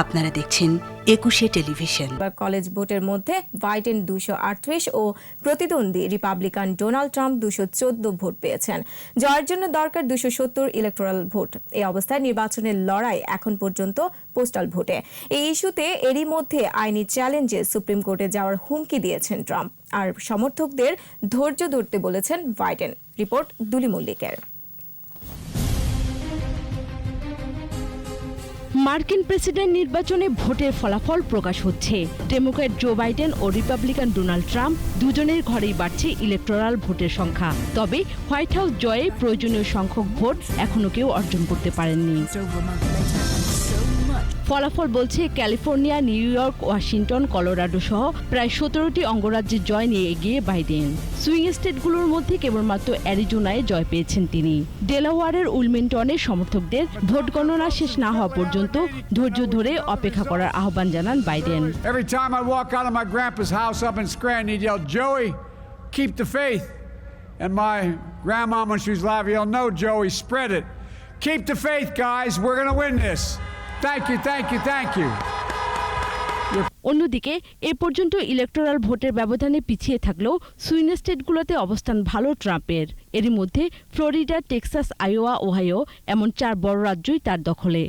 আপনারা দেখছেন ২১শে টেলিভিশন। কলেজ ভোটের মধ্যে বাইডেন ২৩৮ ও প্রতিদ্বন্দ্বী রিপাবলিকান ডোনাল্ড ট্রাম্প ২১৪ ভোট পেয়েছেন। জয়ের জন্য দরকার ২৭০ ইলেকটোরাল ভোট। এই অবস্থায় নির্বাচনের লড়াই এখন পর্যন্ত পোস্টাল ভোটে। এই ইস্যুতে এরই মধ্যে আইনি চ্যালেঞ্জে সুপ্রিম কোর্টে যাওয়ার হুমকি দিয়েছেন ট্রাম্প, আর সমর্থকদের ধৈর্য ধরতে বলেছেন বাইডেন। রিপোর্ট দুলি মল্লিকের। মার্কিন প্রেসিডেন্ট নির্বাচনে ভোটের ফলাফল প্রকাশ হচ্ছে। ডেমোক্র্যাট জো বাইডেন ও রিপাবলিকান ডোনাল্ড ট্রাম্প দুজনের ঘরেই বাড়ছে ইলেকটোরাল ভোটের সংখ্যা। তবে হোয়াইট হাউস জয়ে প্রয়োজনীয় সংখ্যক ভোট এখনো কেউ অর্জন করতে পারেননি। ফলাফল বলছে California, new York, Washington, Colorado সহ প্রায় ১৭টি অঙ্গরাজ্যের জয় নিয়ে এগিয়ে বাইডেন। সুইং স্টেটগুলোর মধ্যে কেবলমাত্র অ্যারিজোনায় জয় পেয়েছেন তিনি। ডেলাওয়ারের উইলমিংটনে সমর্থকদের ভোট গণনা শেষ না হওয়া পর্যন্ত ধৈর্য ধরে অপেক্ষা করার আহ্বান জানান Biden. Every time I walk out of my grandpa's house up in Scranton, he'd yell, "Joey, keep the faith." And my grandma, when she was alive, yelled, "No, Joey, spread it. Keep the faith, guys. We're going to win this." Thank you, thank you, thank you. অন্যদিকে এ পর্যন্ত electoral ভোটের ব্যবধানে পিছিয়ে থাকলেও swing স্টেটগুলোতে অবস্থান ভালো ট্রাম্পের। এরই মধ্যে ফ্লোরিডা, টেক্সাস, আইওয়া, ওহাইও এমন 4 বড় রাজ্যই তার দখলে।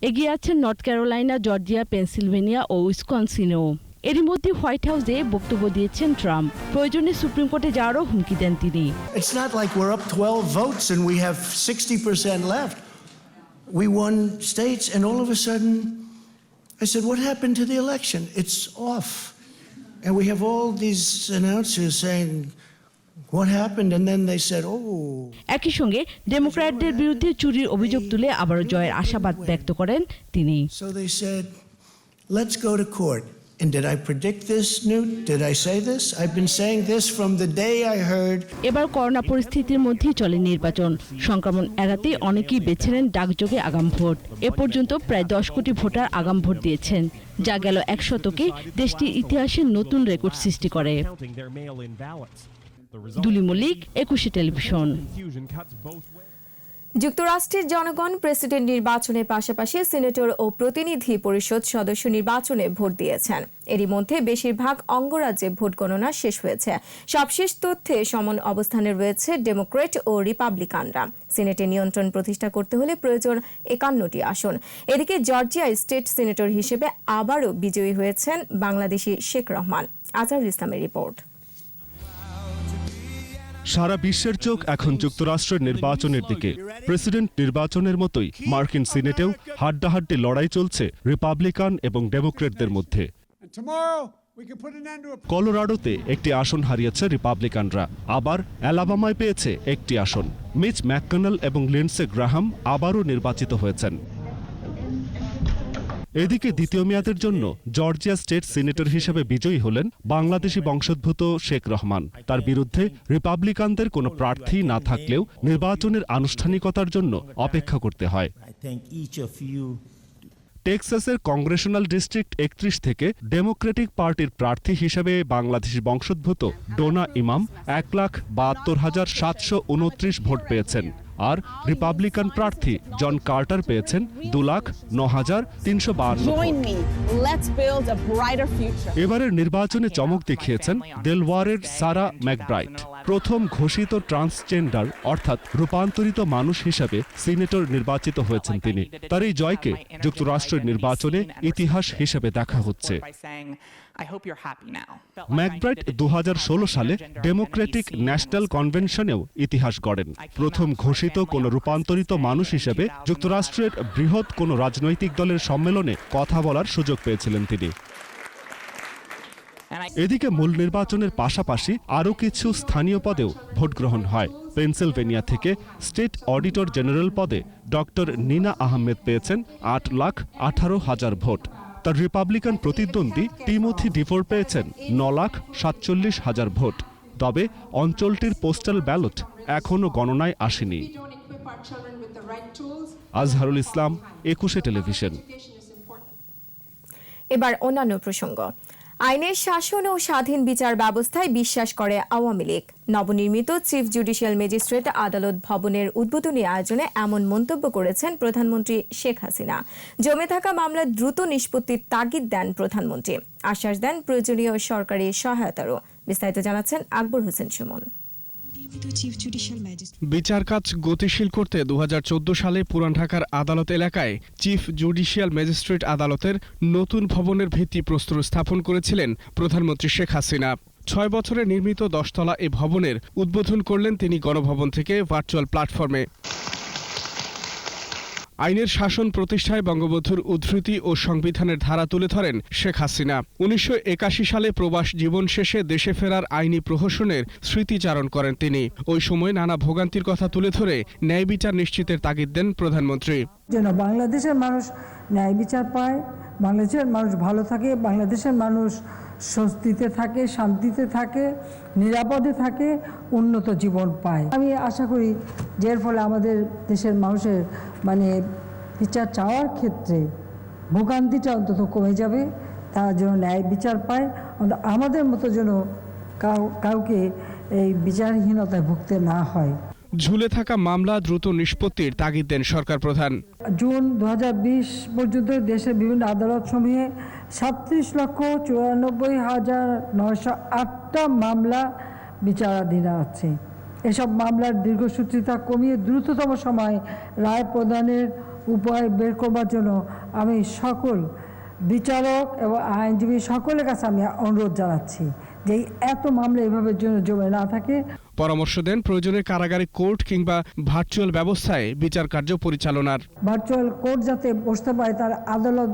এগিয়ে আছেন নর্থ ক্যারোলাইনা, জর্জিয়া, পেনসিলভেনিয়া ও উইসকনসিনও। এরই মধ্যে হোয়াইট হাউসে বক্তব্য দিয়েছেন ট্রাম্প। প্রয়োজনে সুপ্রিম কোর্টে যাওয়ারও হুমকি দেন তিনি। It's not like we're up 12 votes and we have 60% left. We won states and all of a sudden I said, what happened to the election? It's off. And we have all these announcers saying, what happened? And then they said, oh. একই সঙ্গে ডেমোক্র্যাটদের বিরুদ্ধে চুরির অভিযোগ তুলে আবারও জয়ের আশাবাদ ব্যক্ত করেন তিনি। So they said, let's go to court. And did I predict this, Newt? Did I say this? I've been saying this from the day I heard. এবার করোনা পরিস্থিতির মধ্যেই চলে নির্বাচন। সংক্রমণ এড়াতে অনেকেই বেছে নেন ডাকযোগে আগাম ভোট। এ পর্যন্ত প্রায় 10 কোটি ভোটার আগাম ভোট দিয়েছেন, যা গেল 1 শতকে দেশটির ইতিহাসে নতুন রেকর্ড সৃষ্টি করে। দুলি মল্লিক, ২১শে টেলিভিশন। যুক্তরাষ্ট্রের জনগণ প্রেসিডেন্ট নির্বাচনের পাশাপাশি সিনেটর ও প্রতিনিধি পরিষদ সদস্য নির্বাচনে ভোট দিয়েছেন। এরই মধ্যে বেশিরভাগ অঙ্গরাজ্যে ভোট গণনা শেষ হয়েছে। সবশেষ তথ্যে সমান অবস্থানে রয়েছে ডেমোক্র্যাট ও রিপাবলিকানরা। সিনেটে নিয়ন্ত্রণ প্রতিষ্ঠা করতে হলে প্রয়োজন ৫১টি আসন। এদিকে জর্জিয়া স্টেট সিনেটর হিসেবে আবারও বিজয়ী হয়েছেন বাংলাদেশি শেখ রহমান। আজহারুল ইসলামের রিপোর্ট। সারা বিশ্বের চোখ এখন যুক্তরাষ্ট্রের নির্বাচনের দিকে। প্রেসিডেন্ট নির্বাচনের মতোই মার্কিন সিনেটেও হাড্ডাহাড্ডি লড়াই চলছে রিপাবলিকান এবং ডেমোক্র্যাটদের মধ্যে। কলোরাডোতে একটি আসন হারিয়েছে রিপাবলিকানরা, আবার অ্যালাবামায় পেয়েছে একটি আসন। মিচ ম্যাককনেল এবং লিন্ডসে গ্রাহাম আবারও নির্বাচিত হয়েছেন। এদিকে দ্বিতীয় মেয়াদের জন্য জর্জিয়া স্টেট সিনেটর হিসেবে বিজয়ী হলেন বাংলাদেশি বংশোদ্ভূত শেখ রহমান। তার বিরুদ্ধে রিপাবলিকানদের কোনো প্রার্থী না থাকলেও নির্বাচনের আনুষ্ঠানিকতার জন্য অপেক্ষা করতে হয়। টেক্সাসের কংগ্রেশনাল ডিস্ট্রিক্ট ৩১ থেকে ডেমোক্রেটিক পার্টির প্রার্থী হিসেবে বাংলাদেশি বংশোদ্ভূত ডোনা ইমাম ১,৭২,৭২৯ ভোট পেয়েছেন, আর রিপাবলিকান প্রার্থী জন কার্টার পেয়েছেন ২,০৯,৩৫২। এবারের নির্বাচনে চমক দেখিয়েছেন দেলওয়ারের সারা ম্যাকব্রাইট। প্রথম ঘোষিত ট্রান্সজেন্ডার অর্থাৎ রূপান্তরিত মানুষ হিসেবে সিনেটর নির্বাচিত হয়েছেন তিনি। তার এই জয়কে যুক্তরাষ্ট্রের নির্বাচনে ইতিহাস হিসেবে দেখা হচ্ছে। ম্যাকব্রাইট ২০১৬ সালে ডেমোক্রেটিক ন্যাশনাল কনভেনশনেও ইতিহাস গড়েন। প্রথম ঘোষিত কোন রূপান্তরিত মানুষ হিসেবে যুক্তরাষ্ট্রের বৃহৎ কোন রাজনৈতিক দলের সম্মেলনে কথা বলার সুযোগ পেয়েছিলেন তিনি। এদিকে মূল নির্বাচনের পাশাপাশি আরও কিছু স্থানীয় পদেও ভোট গ্রহণ হয়। পেনসিলভেনিয়া থেকে স্টেট অডিটর জেনারেল পদে ডক্টর নিনা আহমেদ পেয়েছেন ৮,১৮,০০০ ভোট। তার রিপাবলিকান প্রতিদ্বন্দ্বী টিমোথি ডিফোর পেয়েছেন ৯,৪৭,০০০ ভোট। তবে অঞ্চলটির পোস্টাল ব্যালট এখনও গণনায় আসেনি। আজহারুল ইসলাম, ২১শে টেলিভিশন। এবার অন্যান্য প্রসঙ্গ। আইনের শাসন ও স্বাধীন বিচার ব্যবস্থায় বিশ্বাস করে আওয়ামী লীগ। নবনির্মিত চিফ জুডিশিয়াল ম্যাজিস্ট্রেট আদালত ভবনের উদ্বোধনী আয়োজনে এমন মন্তব্য করেছেন প্রধানমন্ত্রী শেখ হাসিনা। জমে থাকা মামলা দ্রুত নিষ্পত্তির তাগিদ দেন প্রধানমন্ত্রী। আশ্বাস দেন প্রয়োজনীয় সরকারি সহায়তারও। বিস্তারিত জানাচ্ছেন আকবর হোসেন সুমন। বিচার কাজ গতিশীল করতে 2014 সালে পুরান ঢাকার আদালত এলাকায় চিফ জুডিশিয়াল ম্যাজিস্ট্রেট আদালতের নতুন ভবনের ভিত্তিপ্রস্তর স্থাপন করেছিলেন প্রধানমন্ত্রী শেখ হাসিনা। 6 বছরে নির্মিত 10 তলা এ ভবনের উদ্বোধন করলেন তিনি গণভবন থেকে ভার্চুয়াল প্ল্যাটফর্মে। আইনের শাসন প্রতিষ্ঠায় বঙ্গবন্ধুর উদ্ধৃতি ও সংবিধানের ধারা তুলে ধরেন শেখ হাসিনা। 1981 সালে প্রবাস জীবন শেষে দেশে ফেরার আইনি প্রহসনের স্মৃতিচারণ করেন তিনি। ওই সময় নানা ভোগান্তির কথা তুলে ধরে ন্যায় বিচার নিশ্চিতের তাগিদ দেন প্রধানমন্ত্রী। যেন বাংলাদেশের মানুষ ন্যায় বিচার পায়, বাংলাদেশের মানুষ ভালো থাকে, বাংলাদেশের মানুষ স্বস্তিতে থাকে, শান্তিতে থাকে, নিরাপদে থাকে, উন্নত জীবন পায়। আমি আশা করি যে এর ফলে আমাদের দেশের মানুষের বিচার চাওয়ার ক্ষেত্রে ভোগান্তিটা অন্তত কমে যাবে, তারা যেন ন্যায় বিচার পায়, আমাদের মতো যেন কাউকে এই বিচারহীনতায় ভুগতে না হয়। ঝুলে থাকা মামলা দ্রুত নিষ্পত্তির তাগিদ দেন সরকার প্রধান। জুন 2020 পর্যন্ত দেশের বিভিন্ন আদালত সমূহে 37,94,908টা মামলা বিচারাধীন আছে। এসব মামলার দীর্ঘসূত্রিতা কমিয়ে দ্রুততম সময় রায় প্রদানের উপায় বের করবার জন্য আমি সকল বিচারক এবং আইনজীবী সকলের কাছে আমি অনুরোধ জানাচ্ছি যে এত মামলা এভাবে জন্য জমে না থাকে। পরামর্শ দেন প্রয়োজনে কারাগারে কোর্ট কিংবা ভার্চুয়াল ব্যবস্থায় বিচার কার্য পরিচালনার। ভার্চুয়াল কোর্ট যাতে বসতে পারে তার আদালত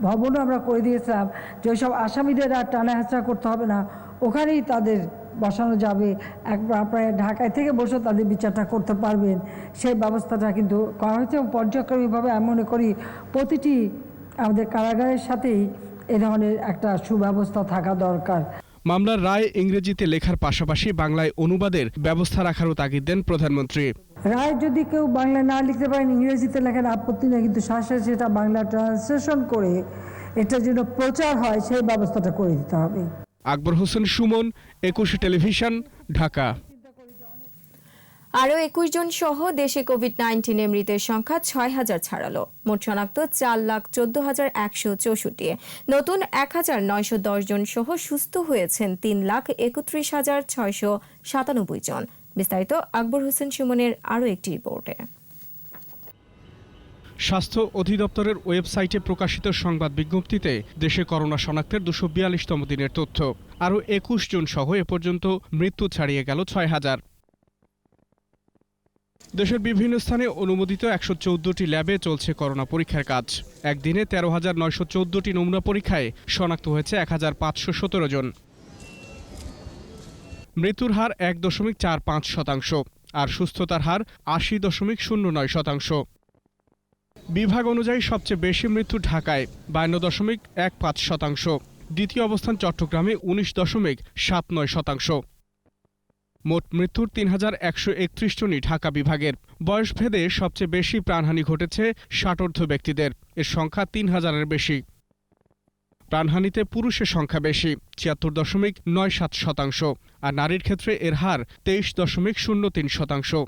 ভবনও আমরা করে দিয়েছিলাম, যে ওইসব আসামিদের আর টানা হেঁচড়া করতে হবে না, ওখানেই তাদের বসানো যাবে। একবার আপনারা ঢাকায় থেকে বসে তাদের বিচারটা করতে পারবেন, সেই ব্যবস্থাটা কিন্তু করা হয়েছে। এবং পর্যায়ক্রমিকভাবে আমি মনে করি প্রতিটি আমাদের কারাগারের সাথেই এ ধরনের একটা সুব্যবস্থা থাকা দরকার। মামলার রায় ইংরেজিতে লেখার পাশাপাশি বাংলায় অনুবাদের ব্যবস্থা রাখারও তাগিদ দেন প্রধানমন্ত্রী। রায় যদি কেউ বাংলায় না লিখতে পারেন, ইংরেজিতে লেখার আপত্তি নেই, কিন্তু শাসে সেটা বাংলা ট্রান্সলেশন করে এটা যেন প্রচার হয় সেই ব্যবস্থাটা করে দিতে হবে। আকবর হোসেন সুমন, 21 টেলিভিশন, ঢাকা। আরও 21 জন সহ দেশে কোভিড-19 মৃতের সংখ্যা 6,000 ছাড়ালো। মোট শনাক্ত 4,14,164। নতুন 1,910 জন সহ সুস্থ হয়েছেন 3,31,697 জন। বিস্তারিত আকবর হোসেন সুমনের আরও একটি রিপোর্টে। স্বাস্থ্য অধিদপ্তরের ওয়েবসাইটে প্রকাশিত সংবাদ বিজ্ঞপ্তিতে দেশে করোনা শনাক্তের 242তম দিনের তথ্য। আরও 21 জন সহ এ পর্যন্ত মৃত্যু ছাড়িয়ে গেল 6,000। দেশের বিভিন্ন স্থানে অনুমোদিত 114টি ল্যাবে চলছে করোনা পরীক্ষার কাজ। একদিনে 13,914টি নমুনা পরীক্ষায় শনাক্ত হয়েছে 1,517 জন। মৃত্যুর হার 1.45%, আর সুস্থতার হার 80.09%। বিভাগ অনুযায়ী সবচেয়ে বেশি মৃত্যু ঢাকায় 52.15%, দ্বিতীয় অবস্থান চট্টগ্রামে 19.79%। মোট মৃত্যুর 3,131 জনই ঢাকা বিভাগের। বয়সভেদে সবচেয়ে বেশি প্রাণহানি ঘটেছে 60ঊর্ধ্ব ব্যক্তিদের, এর সংখ্যা 3,000-এর বেশি। প্রাণহানিতে পুরুষের সংখ্যা বেশি, 76.97%, আর নারীর ক্ষেত্রে এর হার 23.03%।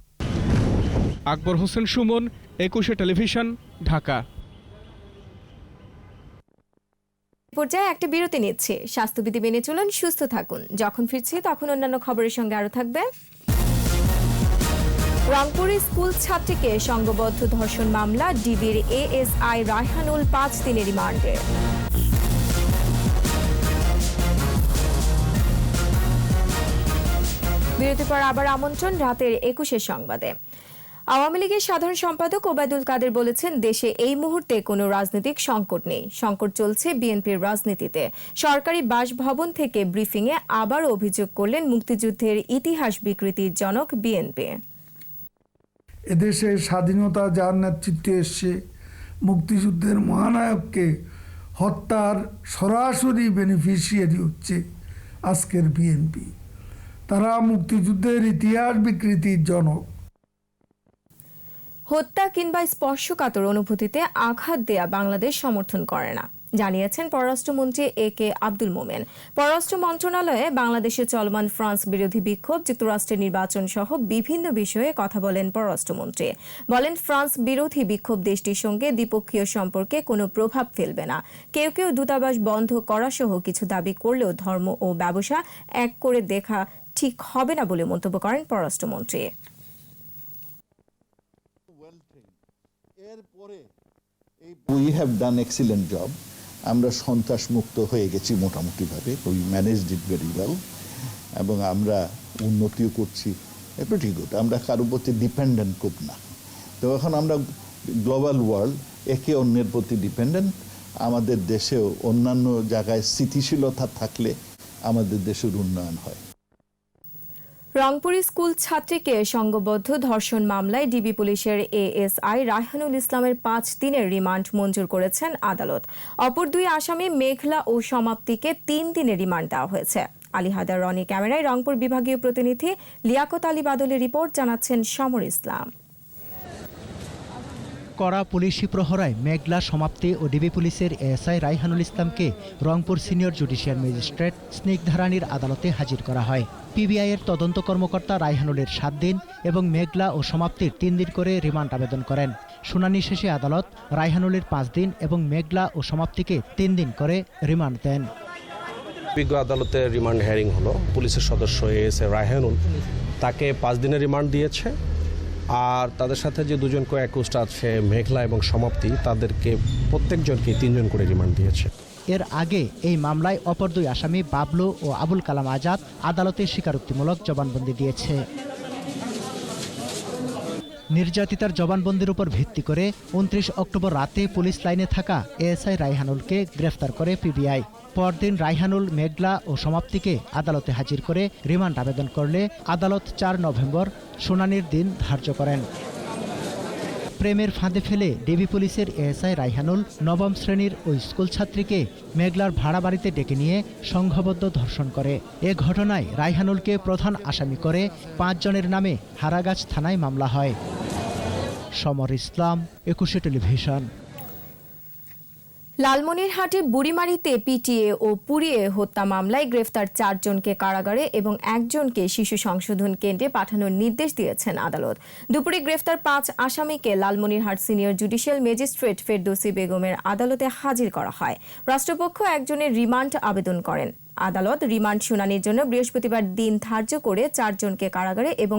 আকবর হোসেন সুমন, 21 টেলিভিশন, ঢাকা। পর্যায়ে একটা বিরতি নিচ্ছে। স্বাস্থ্যবিধি মেনে চলুন, সুস্থ থাকুন। যখন ফিরছি তখন অন্যান্য খবরের সঙ্গে আরো থাকবে। রংপুরে স্কুল ছাত্রীকে সংঘবদ্ধ ধর্ষণ মামলা, ডিবির এএসআই রায়হানুল 5 দিনের রিমান্ডে। বিরতির পর আবার আমন্ত্রণ রাতের 21 সংবাদে। আওয়ামী লীগের সাধারণ সম্পাদক ওবায়দুল কাদের বলেছেন, দেশে এই মুহূর্তে কোনো রাজনৈতিক সংকট নেই, সংকট চলছে বিএনপির রাজনীতিতে। সরকারি বাসভবন থেকে ব্রিফিংয়ে আবার অভিযোগ করলেন মুক্তিযুদ্ধের ইতিহাস বিকৃতির জনক বিএনপি। এদেশে স্বাধীনতা যার নেতৃত্বে এসছে, মুক্তিযুদ্ধের মহানায়ককে হত্যার সরাসরি বেনিফিশিয়ারি হচ্ছে আজকের বিএনপি। তারা মুক্তিযুদ্ধের ইতিহাস বিকৃতির জনক। হত্যা কিংবা স্পর্শকাতর অনুভূতিতে আঘাত দেয়া বাংলাদেশ সমর্থন করে না। জানিয়েছেন পররাষ্ট্রমন্ত্রী A.K. আব্দুল মোমেন। পররাষ্ট্র মন্ত্রণালয়ে বাংলাদেশে চলমান ফ্রান্স বিরোধী বিক্ষোভ, যুক্তরাষ্ট্রের নির্বাচন সহ বিভিন্ন বিষয়ে কথা বলেন পররাষ্ট্রমন্ত্রী। বলেন, ফ্রান্স বিরোধী বিক্ষোভ দেশটির সঙ্গে দ্বিপক্ষীয় সম্পর্কে কোনো প্রভাব ফেলবে না। কেউ কেউ দূতাবাস বন্ধ করা সহ কিছু দাবি করলেও ধর্ম ও ব্যবসা এক করে দেখা ঠিক হবে না বলে মন্তব্য করেন পররাষ্ট্রমন্ত্রী। We have done excellent job. আমরা সন্ত্রাস মুক্ত হয়ে গেছি মোটামুটিভাবে, we managed it very well, এবং আমরা উন্নতিও করছি, pretty good. আমরা কারোর প্রতি ডিপেন্ডেন্ট খুব না। তো এখন আমরা গ্লোবাল ওয়ার্ল্ড, একে অন্যের প্রতি ডিপেন্ডেন্ট। আমাদের দেশেও অন্যান্য জায়গায় স্থিতিশীলতা থাকলে আমাদের দেশের উন্নয়ন হয়। রংপুরে স্কুল ছাত্রীকে সংঘবদ্ধ ধর্ষণ মামলায় ডিবি পুলিশের ASI রায়হানুল ইসলামের 5 দিনের রিমান্ড মঞ্জুর করেছেন আদালত। অপর 2 আসামি মেঘলা ও সমাপ্তিকে 3 দিনের রিমান্ড দেওয়া হয়েছে। আলী হায়দার রনি ক্যামেরায় রংপুর বিভাগীয় প্রতিনিধি লিয়াকত আলী বাদলের রিপোর্ট, জানাচ্ছেন সমর ইসলাম। কড়া পুলিশি প্রহরায় মেঘলা, সমাপ্তি ও ডিবি পুলিশের ASI রায়হানুল ইসলামকে রংপুর সিনিয়র জুডিশিয়াল ম্যাজিস্ট্রেট স্নিগ্ধারানীর আদালতে হাজির করা হয়। PBI এর তদন্ত কর্মকর্তা রায়হানুলের 7 দিন এবং মেঘলা ও সমাপ্তির 3 দিন করে রিমান্ড আবেদন করেন। শুনানি শেষে আদালত রায়হানুলের 5 দিন এবং মেঘলা ও সমাপ্তিকে 3 দিন করে রিমান্ড দেন। বিজ্ঞ আদালতের রিমান্ড হিয়ারিং হলো। পুলিশের সদস্য ASI রায়হানুল, তাকে 5 দিনের রিমান্ড দিয়েছে। আর তাদের সাথে যে 2জন কো-অ্যাকিউজড আছে মেঘলা এবং সমাপ্তি, তাদেরকে প্রত্যেকজনকে 3 জন করে রিমান্ড দিয়েছে। এর আগে এই মামলায় অপর 2 আসামি বাবলু ও আবুল কালাম আজাদ আদালতে স্বীকারোক্তিমূলক জবানবন্দি দিয়েছে। নির্যাতিতার জবানবন্দির উপর ভিত্তি করে 29 অক্টোবর রাতে পুলিশ লাইনে থাকা ASI রায়হানুলকে গ্রেফতার করে PBI। পরদিন রায়হানুল, মেঘলা ও সমাপ্তিকে আদালতে হাজির করে রিমান্ড আবেদন করলে আদালত 4 নভেম্বর শুনানির দিন ধার্য করেন। প্রেমের ফাঁদে ফেলে ডিবি পুলিশের ASI রায়হানুল 9ম শ্রেণীর ওই স্কুল ছাত্রীকে মেঘলার ভাড়া বাড়িতে ডেকে নিয়ে সংঘবদ্ধ ধর্ষণ করে। এ ঘটনায় রায়হানুলকে প্রধান আসামি করে 5 জনের নামে হারাগাছ থানায় মামলা হয়। সমর ইসলাম, 21 টেলিভিশন। লালমনিরহাটে বুড়িমারিতে পিটিয়ে ও পুড়িয়ে হত্যা মামলায় গ্রেফতার 4 জনকে কারাগারে এবং 1 জনকে শিশু সংশোধন কেন্দ্রে পাঠানোর নির্দেশ দিয়েছেন আদালত। দুপুরে গ্রেফতার 5 আসামিকে Lalmonirhat senior judicial magistrate Ferdousi বেগমের আদালতে হাজির করা হয়। রাষ্ট্রপক্ষ 1 জনের রিমান্ড আবেদন করেন। আদালত রিমান্ড শুনানির জন্য বৃহস্পতিবার দিন ধার্য করে 4 জনকে কারাগারে এবং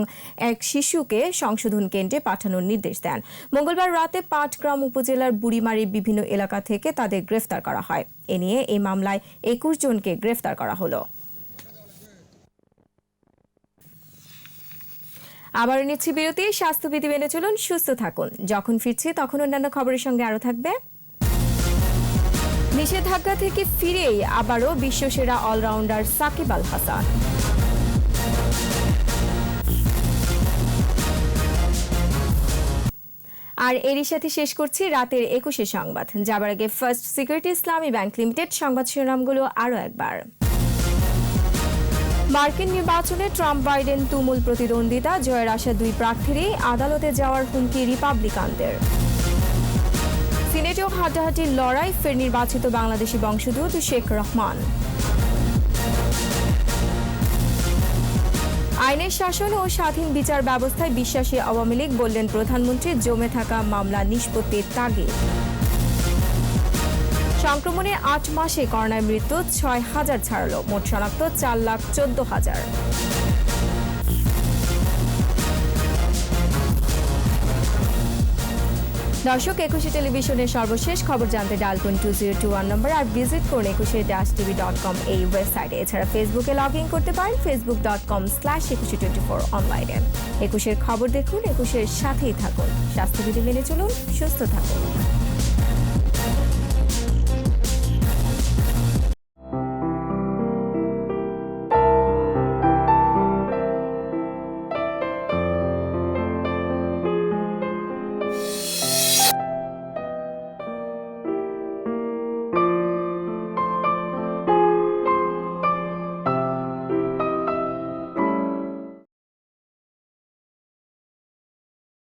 1 শিশুকে সংশোধন কেন্দ্রে পাঠানোর নির্দেশ দেন। মঙ্গলবার রাতে পাটগ্রাম উপজেলার বুড়িমারির বিভিন্ন এলাকা থেকে তাদের গ্রেফতার করা হয়। এ নিয়ে এই মামলায় 21 জনকে গ্রেফতার করা হলো। আবার নিচ্ছি বিরতি। স্বাস্থ্যবিধি মেনে চলুন, সুস্থ থাকুন। যখন ফিরছি তখন অন্যান্য খবরের সঙ্গে আরও থাকবে। নিষেধাজ্ঞা থেকে ফিরেই আবারও বিশ্বসেরা অলরাউন্ডার সাকিব আল হাসান। আর এরই সাথে শেষ করছি রাতের 21 সংবাদ। যাবার আগে ফার্স্ট সিকিউরিটি ইসলামী ব্যাংক লিমিটেড সংবাদ শিরোনামগুলো আরও একবার। মার্কিন নির্বাচনে ট্রাম্প বাইডেন তুমুল প্রতিদ্বন্দ্বিতা, জয়ের আশা 2 প্রার্থীরই, আদালতে যাওয়ার হুমকি রিপাবলিকানদের। সিনেটেও হাড্ডাহাড্ডির লড়াই, ফের নির্বাচিত বাংলাদেশি বংশোদ্ভূত শেখ রহমান। আইনের শাসন ও স্বাধীন বিচার ব্যবস্থায় বিশ্বাসী আওয়ামী লীগ, বললেন প্রধানমন্ত্রী, জমে থাকা মামলা নিষ্পত্তির তাগিদ। সংক্রমণে 8 মাসে করোনায় মৃত্যু 6,000 ছাড়ালো, মোট শনাক্ত 4,14,000। দর্শক, 21 টেলিভিশনের সর্বশেষ খবর জানতে ডায়াল করুন 2021 নম্বর আর ভিজিট করুন 21-tv.com এই ওয়েবসাইটে। এছাড়া ফেসবুকে লগ ইন করতে পারেন facebook.com/2124 অনলাইনে। 21-এর খবর দেখুন, 21-এর সাথেই থাকুন। স্বাস্থ্যবিধি মেনে চলুন, সুস্থ থাকুন।